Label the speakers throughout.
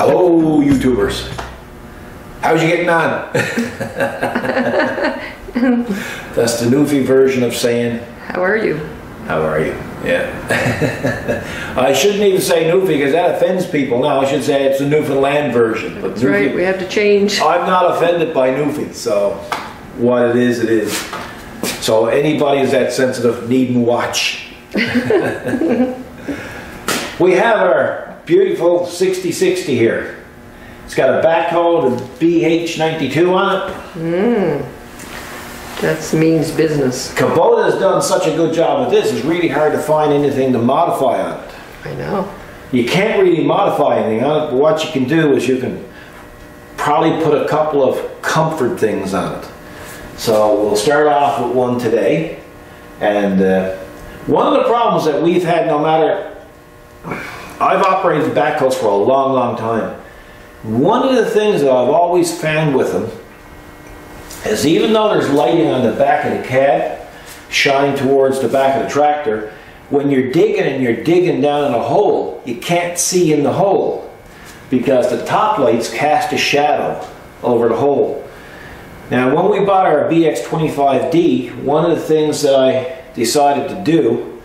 Speaker 1: Hello, YouTubers. How's you getting on? That's the Newfie version of saying,
Speaker 2: how are you?
Speaker 1: How are you? Yeah. I shouldn't even say Newfie because that offends people. Now I should say it's the Newfoundland version. But
Speaker 2: That's
Speaker 1: Newfie,
Speaker 2: right, we have to change.
Speaker 1: I'm not offended by Newfie, so what it is, it is. So anybody who's that sensitive needn't watch. We have our beautiful 6060 here. It's got a backhoe with BH92 on it.
Speaker 2: That means business.
Speaker 1: Kubota has done such a good job with this, it's really hard to find anything to modify on it.
Speaker 2: I know.
Speaker 1: You can't really modify anything on it, but what you can do is you can probably put a couple of comfort things on it. So we'll start off with one today. And one of the problems that we've had, no matter, I've operated backhoes for a long, long time. One of the things that I've always found with them is even though there's lighting on the back of the cab shining towards the back of the tractor, when you're digging and you're digging down in a hole, you can't see in the hole because the top lights cast a shadow over the hole. Now when we bought our BX25D, one of the things that I decided to do,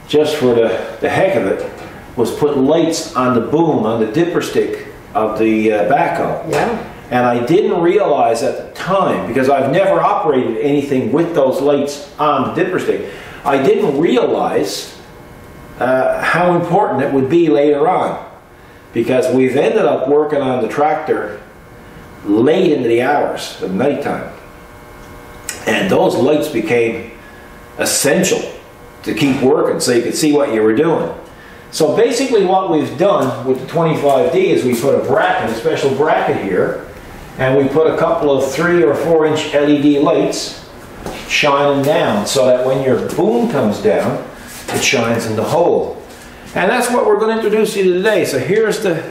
Speaker 1: just for the heck of it, was put lights on the boom, on the dipper stick of the backhoe.
Speaker 2: Yeah.
Speaker 1: And I didn't realize at the time, because I've never operated anything with those lights on the dipper stick, I didn't realize how important it would be later on. Because we've ended up working on the tractor late into the hours of nighttime. And those lights became essential to keep working so you could see what you were doing. So basically what we've done with the 25D is we put a bracket, a special bracket here, and we put a couple of 3 or 4 inch LED lights shining down so that when your boom comes down, it shines in the hole. And that's what we're going to introduce you to today. So here's the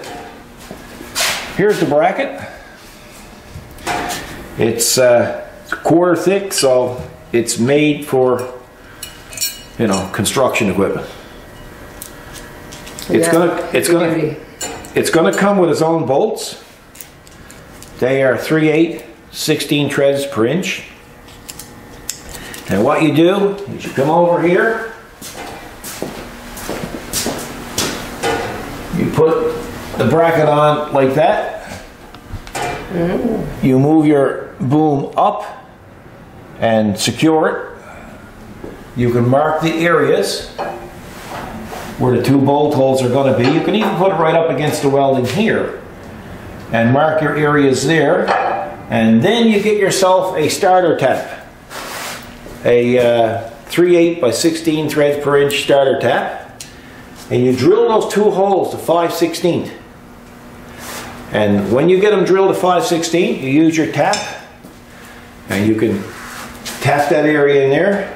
Speaker 1: bracket. It's a quarter thick, so it's made for, you know, construction equipment. It's gonna come with its own bolts. They are 3/8, 16 threads per inch. And what you do is you come over here, you put the bracket on like that. You move your boom up and secure it. You can mark the areas where the 2 bolt holes are going to be. You can even put it right up against the welding here and mark your areas there, and then you get yourself a starter tap, a 3/8 by 16 threads per inch starter tap, and you drill those 2 holes to 5/16. And when you get them drilled to 5/16, you use your tap and you can tap that area in there.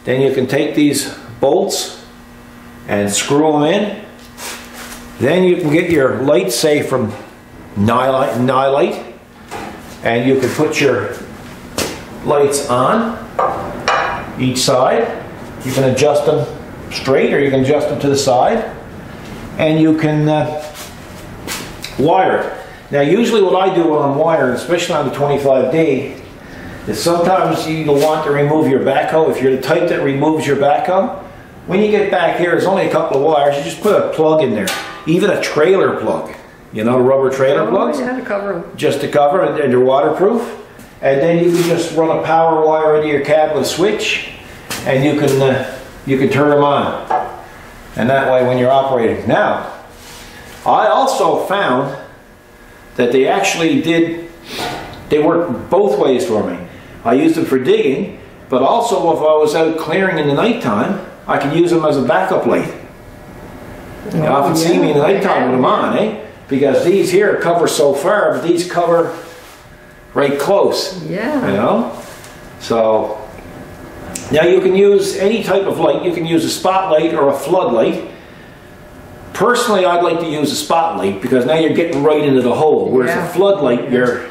Speaker 1: Then you can take these bolts and screw them in. Then you can get your lights, say from Nylite, and you can put your lights on each side. You can adjust them straight or you can adjust them to the side, and you can wire it. Now usually what I do when I'm wiring, especially on the 25D, is sometimes you'll want to remove your backhoe. If you're the type that removes your backhoe, when you get back here, there's only a couple of wires. You just put a plug in there, even a trailer plug. You know, rubber trailer plugs?
Speaker 2: Yeah, to cover them. Just
Speaker 1: to cover, and they're waterproof. And then you can just run a power wire into your cab with a switch, and you can turn them on. And that way, when you're operating. Now, I also found that they actually they work both ways for me. I used them for digging, but also if I was out clearing in the nighttime, I could use them as a backup light. You often see me in the nighttime with them on, eh? Because these here cover so far, but these cover right close.
Speaker 2: Yeah.
Speaker 1: You know? So, now you can use any type of light. You can use a spotlight or a floodlight. Personally, I'd like to use a spotlight because now you're getting right into the hole. Whereas a floodlight, you're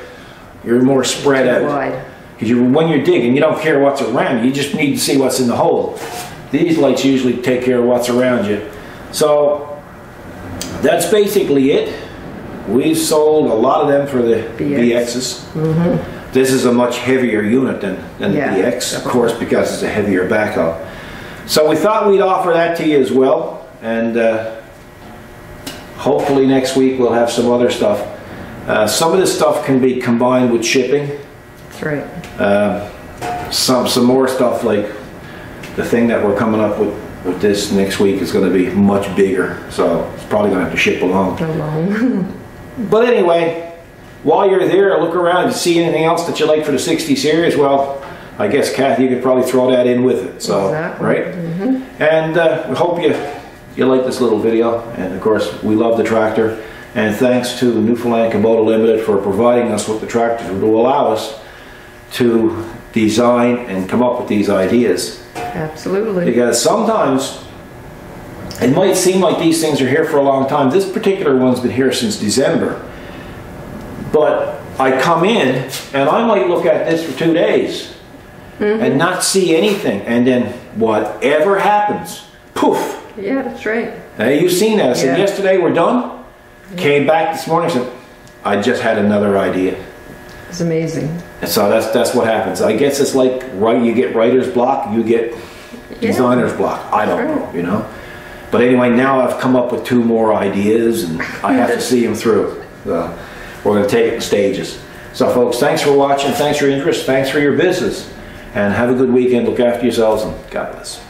Speaker 1: more spread out. Because when you're digging, you don't care what's around you. You just need to see what's in the hole. These lights usually take care of what's around you. So that's basically it. we've sold a lot of them for the
Speaker 2: BX.
Speaker 1: BXs. This is a much heavier unit than the BX, of course, because it's a heavier backhoe. So we thought we'd offer that to you as well, and hopefully next week we'll have some other stuff. Some of this stuff can be combined with shipping.
Speaker 2: That's right.
Speaker 1: Some more stuff, like the thing that we're coming up with this next week, is going to be much bigger, so it's probably going to have to ship along. But anyway, while you're there, look around. You see anything else that you like for the 60 series? Well, I guess Kathy, you could probably throw that in with it. So,
Speaker 2: exactly.
Speaker 1: Right? And we hope you like this little video. And of course, we love the tractor. And thanks to Newfoundland Kubota Limited for providing us with the tractor to allow us to design and come up with these ideas.
Speaker 2: Absolutely.
Speaker 1: Because sometimes it might seem like these things are here for a long time. This particular one's been here since December. But I come in and I might look at this for 2 days and not see anything. And then whatever happens, poof.
Speaker 2: Yeah, that's right.
Speaker 1: Now you've seen that. I said, yesterday we're done. Came back this morning and said, I just had another idea.
Speaker 2: It's amazing.
Speaker 1: And so that's what happens. I guess it's like, you get writer's block, you get designer's block. I don't know, you know. But anyway, now I've come up with 2 more ideas and I have to see them through. So we're going to take it in stages. So folks, thanks for watching, thanks for your interest, thanks for your business, and have a good weekend. Look after yourselves, and God bless.